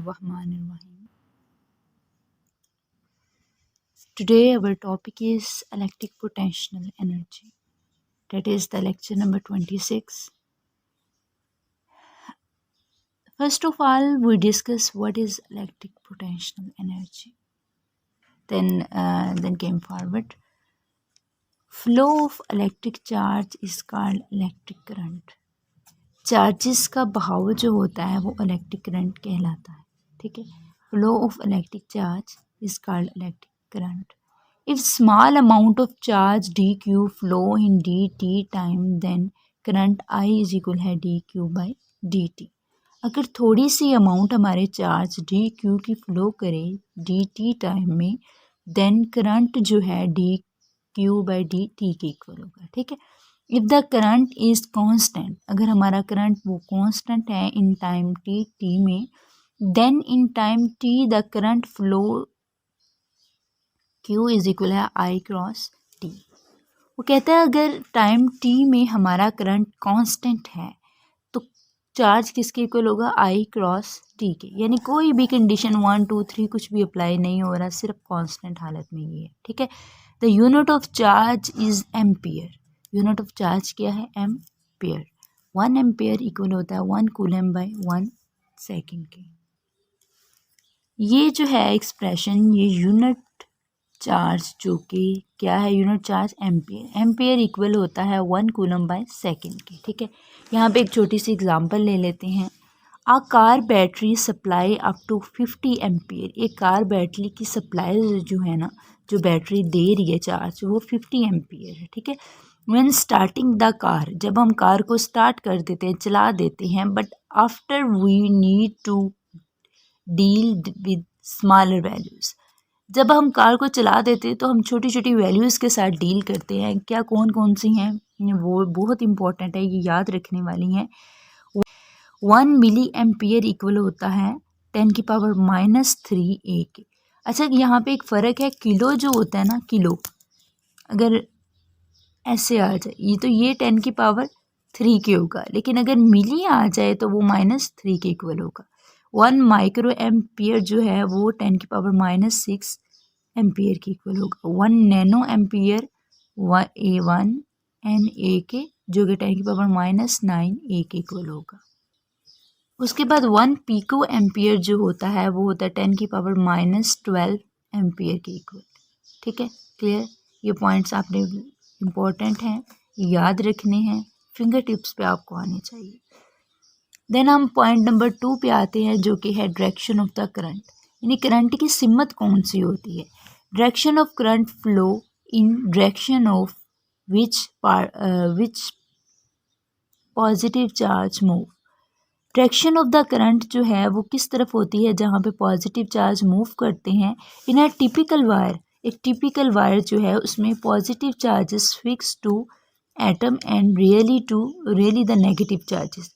Bismillahirrahmanirrahim. Today our topic is electric potential energy. That is the lecture number 26. First of all, we discuss what is electric potential energy. Then came forward. Flow of electric charge is called electric current. Charges का बहाव जो होता है वो electric current कहलाता है. ठीक है. Flow of electric charge is called electric current. If small amount of charge D Q flow in D T time then current I is equal है D Q by D T. अगर थोड़ी सी amount हमारे charge D Q की flow करे D T time में then current जो है D Q by D T के इक्वल होगा. ठीक है. If the current is constant, अगर हमारा करंट वो कांस्टेंट है इन टाइम टी में, then in time t the current flow Q is equal है आई क्रॉस टी. वो कहता है अगर टाइम टी में हमारा करंट कांस्टेंट है तो चार्ज किसके इक्वल होगा, आई क्रॉस टी के. यानी कोई भी कंडीशन 1 2 3 कुछ भी अप्लाई नहीं हो रहा, सिर्फ कांस्टेंट हालत में ये है. ठीक है. The unit of charge is ampere. Unit of charge क्या है, एम्पियर. 1 एम्पियर इक्वल होता है 1 कूलम बाई 1 सेकेंड के. ये जो है एक्सप्रेशन, ये यूनिट चार्ज जो कि क्या है, unit charge ampere. Ampere equal होता है 1 कूलम बाई सेकेंड के. ठीक है. यहाँ पे एक छोटी सी एग्जांपल ले लेते हैं. A car battery supply up to 50 ampere. एक कार बैटरी की सप्लाई जो है ना, जो बैटरी दे रही है चार्ज, वो 50 एम्पियर है. ठीक है. व्हेन स्टार्टिंग द कार, जब हम कार को स्टार्ट कर देते हैं, चला देते हैं, but after we need to deal with smaller values. जब हम कार को चला देते हैं तो हम छोटी छोटी वैल्यूज़ के साथ डील करते हैं. क्या कौन कौन सी हैं, वो बहुत इंपॉर्टेंट है, ये याद रखने वाली हैं. 1 मिली एम्पियर इक्वल होता है 10⁻³ ए के. अच्छा, यहाँ पे एक फ़र्क है. किलो जो होता है ना, किलो अगर ऐसे आ जाए ये तो ये 10⁻³ के होगा, लेकिन अगर मिली आ जाए तो वो -3 के इक्वल होगा. 1 माइक्रो एम्पियर जो है वो 10⁻⁻6 एम्पियर के इक्वल होगा. 1 nano ampere A1 N A के जो कि 10⁻⁹ ए के इक्वल होगा. उसके बाद 1 पीको एम्पियर जो होता है वो होता है 10⁻12 एम्पियर के इक्वल. ठीक है. क्लियर. ये पॉइंट्स आपने इम्पोर्टेंट हैं, याद रखने हैं, फिंगर टिप्स पे आपको आने चाहिए. देन हम पॉइंट नंबर 2 पे आते हैं जो कि है डायरेक्शन ऑफ द करंट. यानी करंट की सिमत कौन सी होती है. Direction of current flow in direction of which positive charge move. Direction of the current जो है वो किस तरफ होती है, जहाँ पे पॉजिटिव चार्ज मूव करते हैं. इन अ टिपिकल वायर, एक टिपिकल वायर जो है उसमें positive charges fix to atom and really the negative charges.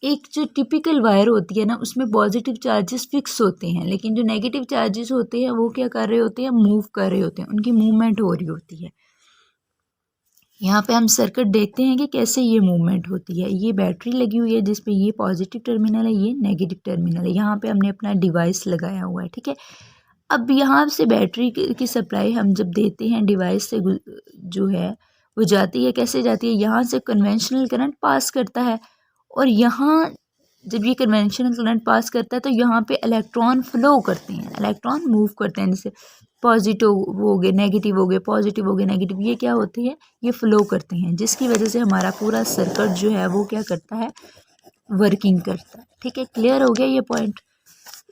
एक जो टिपिकल वायर होती है ना, उसमें पॉजिटिव चार्जेस फिक्स होते हैं, लेकिन जो नेगेटिव चार्जेस होते हैं वो क्या कर रहे होते हैं, मूव कर रहे होते हैं, उनकी मूवमेंट हो रही होती है. यहाँ पे हम सर्किट देखते हैं कि कैसे ये मूवमेंट होती है. ये बैटरी लगी हुई है जिसपे ये पॉजिटिव टर्मिनल है, ये नेगेटिव टर्मिनल है. यहाँ पे हमने अपना डिवाइस लगाया हुआ है. ठीक है. अब यहाँ से बैटरी की सप्लाई हम जब देते हैं डिवाइस से जो है वो जाती है, कैसे जाती है, यहाँ से कन्वेंशनल करंट पास करता है. और यहाँ जब ये कन्वेंशनल करंट पास करता है तो यहाँ पे इलेक्ट्रॉन फ्लो करते हैं, इलेक्ट्रॉन मूव करते हैं. जैसे पॉजिटिव हो गए, नेगेटिव हो गए, पॉजिटिव हो गए, नेगेटिव, ये क्या होते हैं, ये फ्लो करते हैं, जिसकी वजह से हमारा पूरा सर्किट जो है वो क्या करता है, वर्किंग करता है. ठीक है. क्लियर हो गया ये पॉइंट.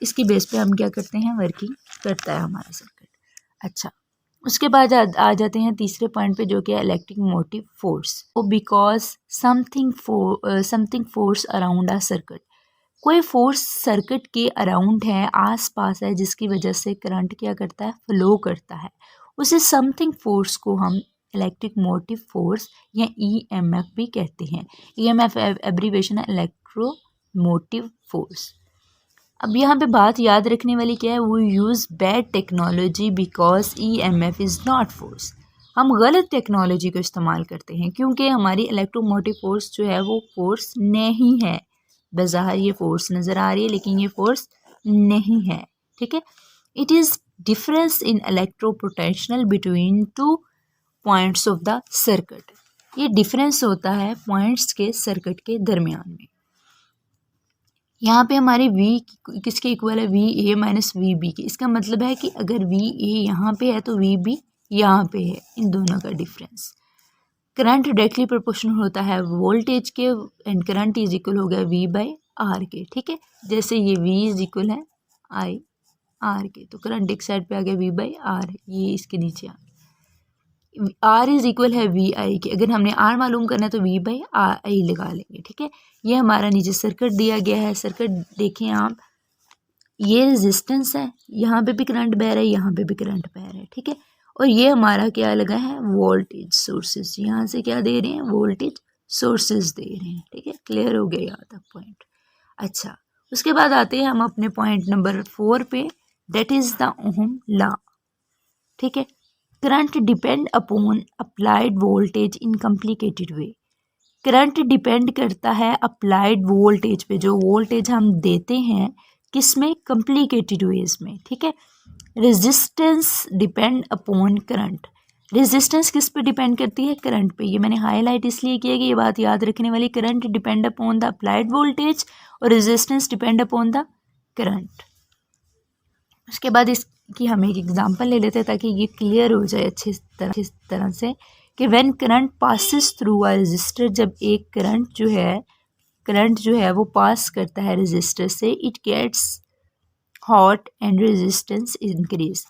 इसकी बेस पे हम क्या करते हैं, वर्किंग करता है हमारा सर्किट. अच्छा, उसके बाद आ जाते हैं तीसरे पॉइंट पे जो कि है electric motive force. Because something force around a circuit. कोई फोर्स सर्किट के अराउंड है, आस पास है, जिसकी वजह से करंट क्या करता है, फ्लो करता है. उसे समथिंग फोर्स को हम इलेक्ट्रिक मोटिव फोर्स या EMF भी कहते हैं. EMF एब्रीवेशन है इलेक्ट्रो मोटिव फोर्स. अब यहाँ पे बात याद रखने वाली क्या है, वो use bad technology because EMF is not force. हम गलत टेक्नोलॉजी को इस्तेमाल करते हैं क्योंकि हमारी इलेक्ट्रोमोटिव फोर्स जो है वो फोर्स नहीं है. बज़ाहिर ये फोर्स नज़र आ रही है लेकिन ये फोर्स नहीं है, ठीक है। It is difference in इलेक्ट्रोपोटेंशियल between two points of the circuit. ये डिफरेंस होता है पॉइंट्स के सर्किट के दरमियान में। यहाँ पे हमारे V किसके इक्वल है, V A minus V B के। इसका मतलब है कि अगर वी ए यहाँ पे है तो वी बी यहाँ पे है, इन दोनों का डिफरेंस। करंट डायरेक्टली प्रोपोर्शनल होता है वोल्टेज के, एंड करंट इज इक्वल हो गया V बाई आर के, ठीक है। जैसे ये V इज इक्वल है I आर के, तो करंट एक साइड पे आ गया V बाई आर, ये इसके नीचे R इज इक्वल है वी आई के। अगर हमने R मालूम करना है तो V बाई आई लगा लेंगे, ठीक है। ये हमारा नीचे सर्किट दिया गया है। सर्किट देखें आप, ये रेजिस्टेंस है, यहाँ पे भी करंट बह रहा है, यहाँ पे भी करंट बह रहा है, ठीक है। और ये हमारा क्या लगा है, वोल्टेज सोर्सेज। यहाँ से क्या दे रहे हैं, वोल्टेज सोर्सेज दे रहे हैं, ठीक है। क्लियर हो गया यहाँ तक पॉइंट। अच्छा, उसके बाद आते हैं हम अपने पॉइंट नंबर 4 पे, that is the Ohm law, ठीक है। Current depend upon applied voltage in complicated way. Current depend करता है अप्लाइड वोल्टेज पे, जो वोल्टेज हम देते हैं किस में, कॉम्प्लिकेटेड वेज में, ठीक है। Resistance depend upon current. Resistance किस पे डिपेंड करती है, करंट पे। ये मैंने हाईलाइट इसलिए किया कि ये बात याद रखने वाली। Current depend upon the applied voltage और resistance depend upon the current. उसके बाद इसकी हम एक एग्जांपल ले लेते हैं ताकि ये क्लियर हो जाए अच्छी तरह से कि when current passes through a resistor, जब एक करंट जो है वो पास करता है रेजिस्टर से, it gets hot and resistance increase.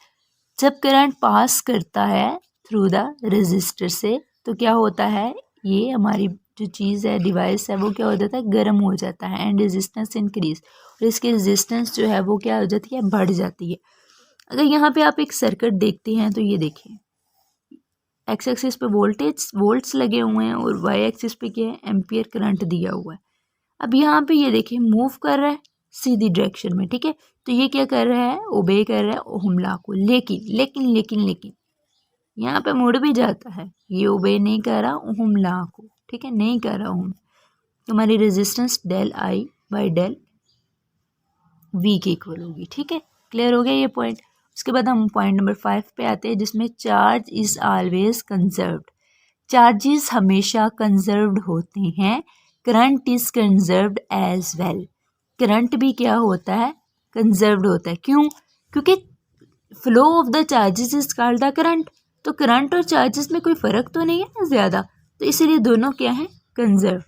जब करंट पास करता है थ्रू द रेजिस्टर से तो क्या होता है, ये हमारी जो चीज़ है, डिवाइस है, वो क्या हो जाता है, गर्म हो जाता है, एंड रेजिस्टेंस इंक्रीज। और इसकी रेजिस्टेंस जो है वो क्या हो जाती है, बढ़ जाती है। अगर यहाँ पे आप एक सर्किट देखते हैं तो ये देखिए, एक्स एक्सिस पे वोल्ट्स लगे हुए हैं और वाई एक्सिस पे क्या है, एम्पियर करंट दिया हुआ है। अब यहाँ पे ये देखिए मूव कर रहा है सीधी डायरेक्शन में, ठीक है। तो ये क्या कर रहा है, ओबे कर रहा है ओहम लॉ को। लेकिन यहाँ पे मुड़ भी जाता है, ये ओबे नहीं कर रहा ओहम लॉ को, ठीक है, नहीं कर रहा ओहम। तो हमारी resistance del I by del V के इक्वल होगी, ठीक है। क्लियर हो गया ये पॉइंट। उसके बाद हम पॉइंट नंबर 5 पे आते हैं, जिसमें charge is always conserved. Charges हमेशा कंजर्व्ड होते हैं। Current is conserved as well. Current भी क्या होता है, कंजर्व्ड होता है। क्यों, क्योंकि flow of the charges is called the current. तो करंट और चार्जेस में कोई फ़र्क तो नहीं है ना ज़्यादा, तो इसीलिए दोनों क्या है, कंजर्व।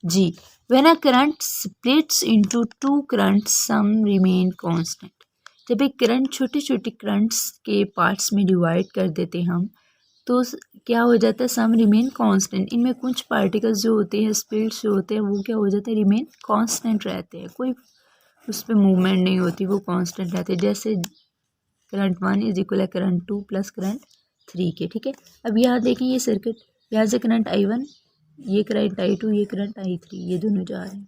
जी, when a current splits into two current sum remain constant. जब एक करंट छोटे छोटे करंट्स के पार्ट्स में डिवाइड कर देते हम तो क्या हो जाता है, सम रिमेन कांस्टेंट। इनमें कुछ पार्टिकल्स जो होते हैं, स्प्लिट्स जो होते हैं, वो क्या हो जाते हैं, रिमेन कांस्टेंट रहते हैं, कोई उस पर मूवमेंट नहीं होती, वो कांस्टेंट रहते हैं। जैसे करंट 1 इज इक्वल है करंट 2 प्लस करंट 3 के, ठीक है। अब यहाँ देखें ये सर्किट, यहाँ से करंट I1, ये करंट I2, ये करंट I3, ये दोनों जा रहे हैं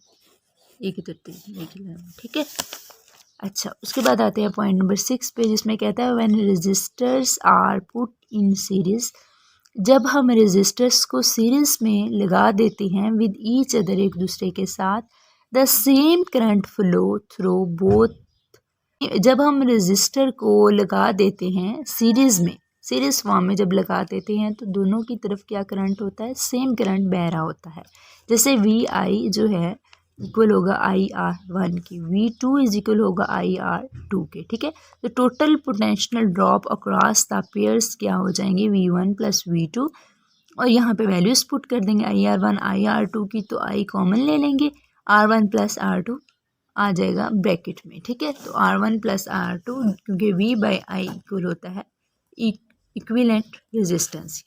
एक ही तरफ, एक ही लाइन में, ठीक है। अच्छा, उसके बाद आते हैं पॉइंट नंबर 6 पे, जिसमें कहता है when resistors are put in series. जब हम रेजिस्टर्स को सीरीज में लगा देते हैं विद ईच अदर, एक दूसरे के साथ, the same current flow through both. जब हम रेजिस्टर को लगा देते हैं सीरीज में, सीरीज फॉर्म में जब लगा देते हैं तो दोनों की तरफ क्या करंट होता है, सेम करंट बह रहा होता है। जैसे वी आई जो है इक्वल होगा IR1 की, V2 इज इक्वल होगा IR2 के, ठीक है। तो total potential drop across the pairs क्या हो जाएंगे, V1 प्लस V2, और यहाँ पे वैल्यूज पुट कर देंगे IR1 IR2 की, तो I कॉमन ले लेंगे, R1 प्लस R2 आ जाएगा ब्रैकेट में, ठीक है। तो R1 प्लस R2, क्योंकि V बाई आई इक्वल होता है इक्विवेलेंट रेजिस्टेंस।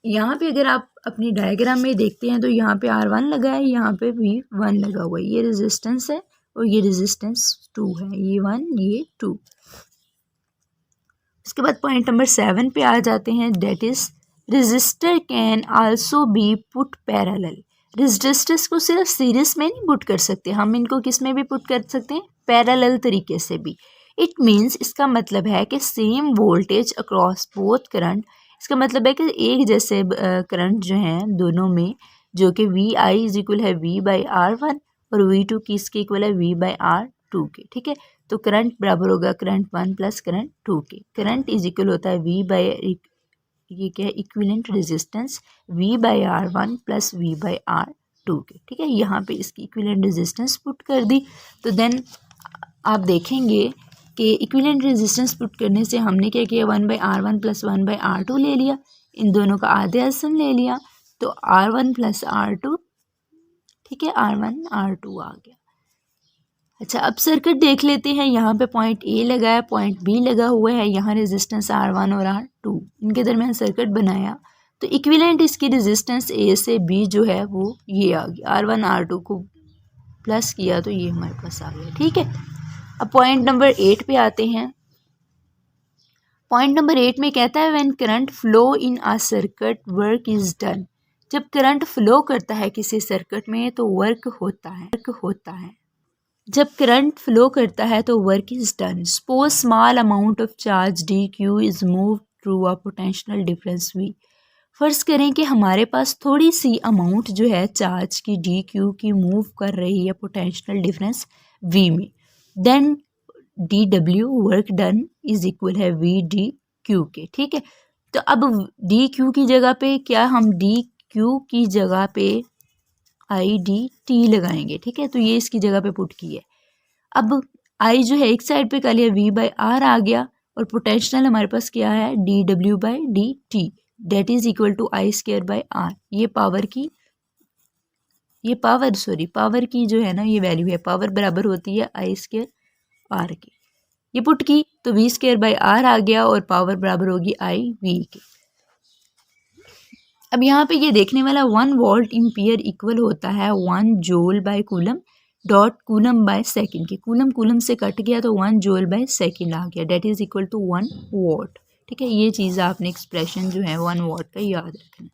यहाँ पे अगर आप अपनी डायग्राम में देखते हैं तो यहाँ पे R1 लगा है, यहाँ पे V1 लगा हुआ है, ये रेजिस्टेंस है और ये रेजिस्टेंस 2 है, ये 1 ये 2। उसके बाद पॉइंट नंबर 7 पे आ जाते हैं, that is resistor can also be put parallel. Resistors को सिर्फ सीरीज में नहीं पुट कर सकते, हम इनको किस में भी पुट कर सकते हैं, पैरेलल तरीके से भी। इट मीन्स, इसका मतलब है कि same voltage across both current. इसका मतलब है कि एक जैसे करंट जो हैं दोनों में, जो कि वी आई इज इक्वल है V बाई R1 और V2 किसके इक्वल है, V/R2 के। ठीक है, तो करंट बराबर होगा करंट 1 प्लस करंट 2 के। करंट इज इक्वल होता है ये क्या है, equivalent resistance V/R1 plus V/R2 के। ठीक है, यहाँ पे इसकी इक्विवेलेंट रेजिस्टेंस पुट कर दी, तो देन आप देखेंगे कि इक्विवेलेंट रेजिस्टेंस पुट करने से हमने क्या किया, 1/R1 प्लस 1/R2 ले लिया, इन दोनों का आधे सम ले लिया, तो R1 प्लस R2, ठीक है, R1 R2 आ गया। अच्छा, अब सर्किट देख लेते हैं। यहाँ पे पॉइंट ए लगा है, पॉइंट बी लगा हुआ है, यहाँ रेजिस्टेंस R1 और R2, इनके दरमियान सर्किट बनाया, तो इक्विवेलेंट इसकी रेजिस्टेंस ए से बी जो है वो ये आ गया, R1 R2 को प्लस किया तो ये हमारे पास आ गया। ठीक है, अब पॉइंट नंबर 8 पे आते हैं। पॉइंट नंबर 8 में कहता है when current flow in a circuit work is done. जब करंट फ्लो करता है किसी सर्किट में तो वर्क होता है। जब करंट फ्लो करता है तो work is done. Suppose small amount of charge D Q is move through a potential difference V. फर्ज करें कि हमारे पास थोड़ी सी अमाउंट जो है चार्ज की डी क्यू की मूव कर रही है पोटेंशियल डिफरेंस वी में, then D W work done is equal है वी डी क्यू के। ठीक है, तो अब डी क्यू की जगह पे क्या, हम डी क्यू की जगह पे आई डी टी लगाएंगे। ठीक है, तो ये इसकी जगह पे पुट की है। अब आई जो है एक साइड पे कर लिया, V/R आ गया, और पोटेंशियल हमारे पास क्या है, dW/dt, date is equal to I²/R। ये पावर की जो है ना ये वैल्यू है, पावर बराबर होती है I²R की। ये पुट की तो V²/R आ गया और पावर बराबर होगी IV के। अब यहाँ पे ये देखने वाला 1 वोल्ट एम्पीयर इक्वल होता है 1 joule by coulomb dot coulomb by second के। कूलम से कट गया तो 1 जूल बाय सेकंड आ गया, that is equal to 1 watt. ठीक है, ये चीज़ आपने एक्सप्रेशन जो है 1 वॉट का याद रखना।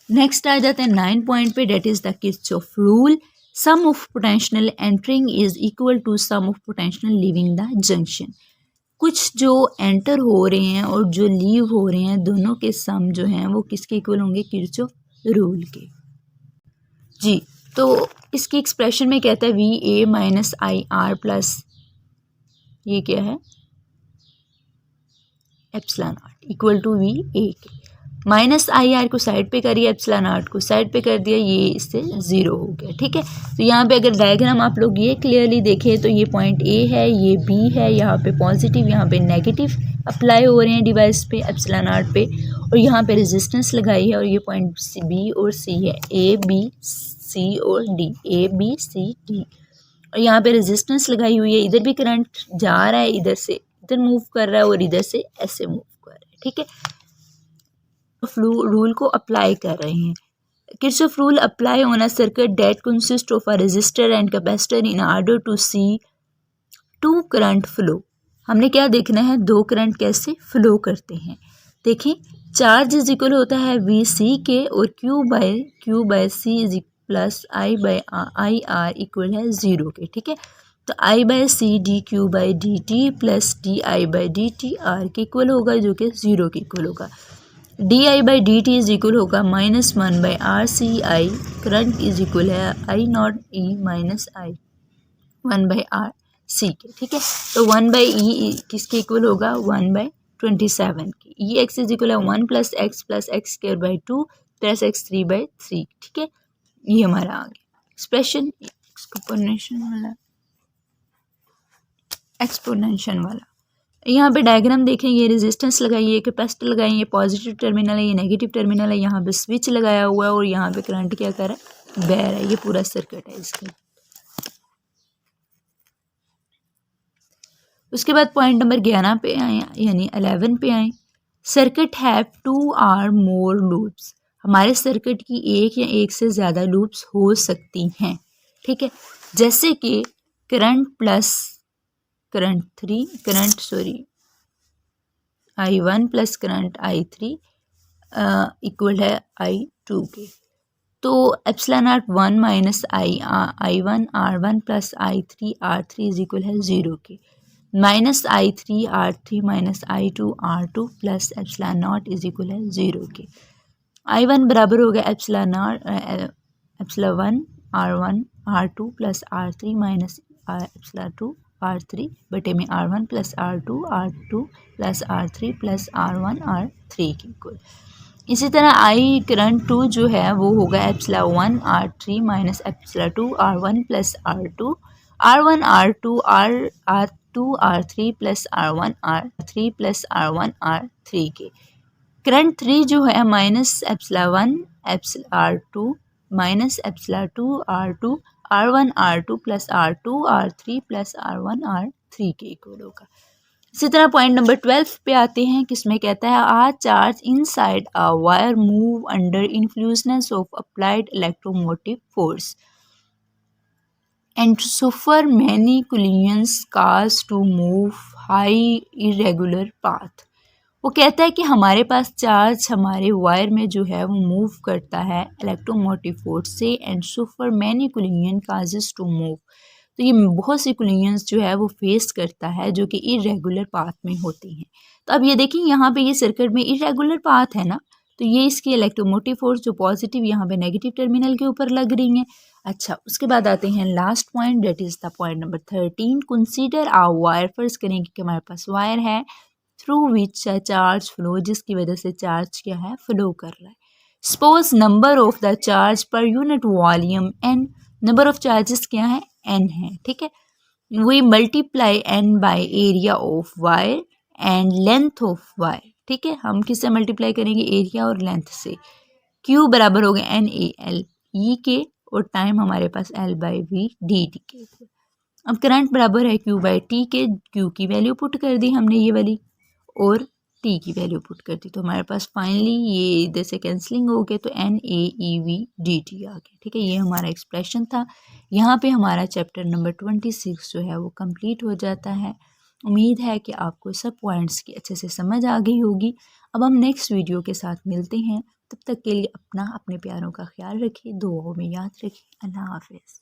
नेक्स्ट आ जाते हैं 9 पॉइंट पे, that is the Kirchhoff rule. Sum of potential entering is equal to sum of potential leaving the junction. कुछ जो एंटर हो रहे हैं और जो लीव हो रहे हैं दोनों के सम जो हैं वो किसके इक्वल होंगे, किर्चॉफ रूल के। जी, तो इसकी एक्सप्रेशन में कहता है VA माइनस IR प्लस ये क्या है, epsilon not equal to VA के। माइनस IR को साइड पे करिए, एप्सिलॉन नॉट को साइड पे कर दिया, ये इससे 0 हो गया। ठीक है, तो यहाँ पे अगर डायग्राम आप लोग ये क्लियरली देखें तो ये पॉइंट A है, ये B है, यहाँ पे पॉजिटिव यहाँ पे नेगेटिव अप्लाई हो रहे हैं डिवाइस पे एप्सिलॉन नॉट पे, और यहाँ पे रेजिस्टेंस लगाई है, और ये पॉइंट B और C है, A B C और D, A B C D, और यहाँ पे रेजिस्टेंस लगाई हुई है। इधर भी करंट जा रहा है, इधर से इधर मूव कर रहा है और इधर से ऐसे मूव कर रहा है। ठीक है, रूल को अप्लाई कर रहे हैं। Kirchhoff rule apply on a circuit that consist of a resistor and capacitor in order to see to current flow. हमने क्या देखना है, दो करंट कैसे फ्लो करते हैं। देखें, चार्ज इज इक्वल होता है VC के, और Q by C is plus I/R equal है 0 के। ठीक है, तो I/C dQ/dt plus DI/dt R के इक्वल होगा, जो कि 0 के इक्वल होगा। DI/dt इज इक्वल होगा -1/RCI। करंट इज इक्वल है I0E माइनस I1/RC के। ठीक है, तो 1/E किसके इक्वल होगा, 1/27 के। EX इज इक्वल है 1 प्लस x/2 प्लस x3/3। ठीक है, ये हमारा आ गया एक्सप्रेशन एक्सपोनेंशियल वाला। यहाँ पे डायग्राम देखें, ये रेजिस्टेंस लगाई है, कैपेसिटर लगाई है, ये पॉजिटिव टर्मिनल है, ये नेगेटिव टर्मिनल है, यहाँ पे स्विच लगाया हुआ है और यहाँ पे करंट क्या कर रहा है, बह रहा है। ये पूरा सर्किट है इसका। उसके बाद पॉइंट नंबर 11 पे आए, यानी 11 पे आए। Circuit have 2 or more loops. हमारे सर्किट की एक या एक से ज़्यादा लूप्स हो सकती हैं। ठीक है, जैसे कि current plus I1 plus current I3 equal है I2 के। तो epsilon not 1 minus I1 R1 plus I3 R3 is equal है 0 के, minus I3 R3 minus I2 R2 plus epsilon not is equal है 0 के। I1 बराबर हो गया epsilon 1 R1 R2 plus R3 minus epsilon 2 R3 बटे में R1 plus R2 plus R3 plus R1 R3 के इक्वल। इसी तरह आई करंट 2 जो है वो होगा epsilon 1 R3 minus epsilon 2 R1 plus R2 R1 R2 R2 R3 plus R1 R3 plus R1 R3 के। करंट 3 जो है minus epsilon 1 epsilon R2 minus epsilon 2 R2 R1 R2 plus R2 R3 plus R1 R3 के equal होगा। इसी तरह point number 12 पे आते हैं, किसमें कहता है a charge inside a wire move under influence of applied electromotive force and suffer many collisions caused to move high irregular path। वो कहता है कि हमारे पास चार्ज हमारे वायर में जो है वो मूव करता है इलेक्ट्रोमोटिव फोर्स से and suffer many collision causes to move. तो ये बहुत सी कोलिजन्स जो है वो फेस करता है जो कि इरेगुलर पाथ में होती हैं। तो अब ये देखिए यहाँ पे ये सर्किट में इरेगुलर पाथ है ना, तो ये इसकी इलेक्ट्रोमोटिव फोर्स जो पॉजिटिव यहाँ पे नेगेटिव टर्मिनल के ऊपर लग रही हैं। अच्छा, उसके बाद आते हैं last point, that is the point number 13। Consider a wire, फर्ज करेंगे कि हमारे पास वायर है थ्रू विच चार्ज फ्लो, जिसकी वजह से चार्ज क्या है फ्लो कर रहा है। Suppose number of the charge per unit volume N, number of charges क्या है एन है, ठीक है। We multiply N by area of wire and length of wire, ठीक है। हम किससे मल्टीप्लाई करेंगे, एरिया और लेंथ से। क्यू बराबर हो गया एन ए एल ई के और टाइम हमारे पास L by V D T के। अब करंट बराबर है क्यू बाई टी के, क्यू की वैल्यू पुट कर दी हमने ये वाली और टी की वैल्यू पुट कर दी, तो हमारे पास फाइनली ये इधर से कैंसलिंग हो गए तो N A E V D T आ गया, ठीक है। ये हमारा एक्सप्रेशन था। यहाँ पे हमारा चैप्टर नंबर 26 जो है वो कंप्लीट हो जाता है। उम्मीद है कि आपको सब पॉइंट्स की अच्छे से समझ आ गई होगी। अब हम नेक्स्ट वीडियो के साथ मिलते हैं, तब तक के लिए अपना अपने प्यारों का ख्याल रखिए, दुआओं में याद रखिए। अल्लाह हाफिज़।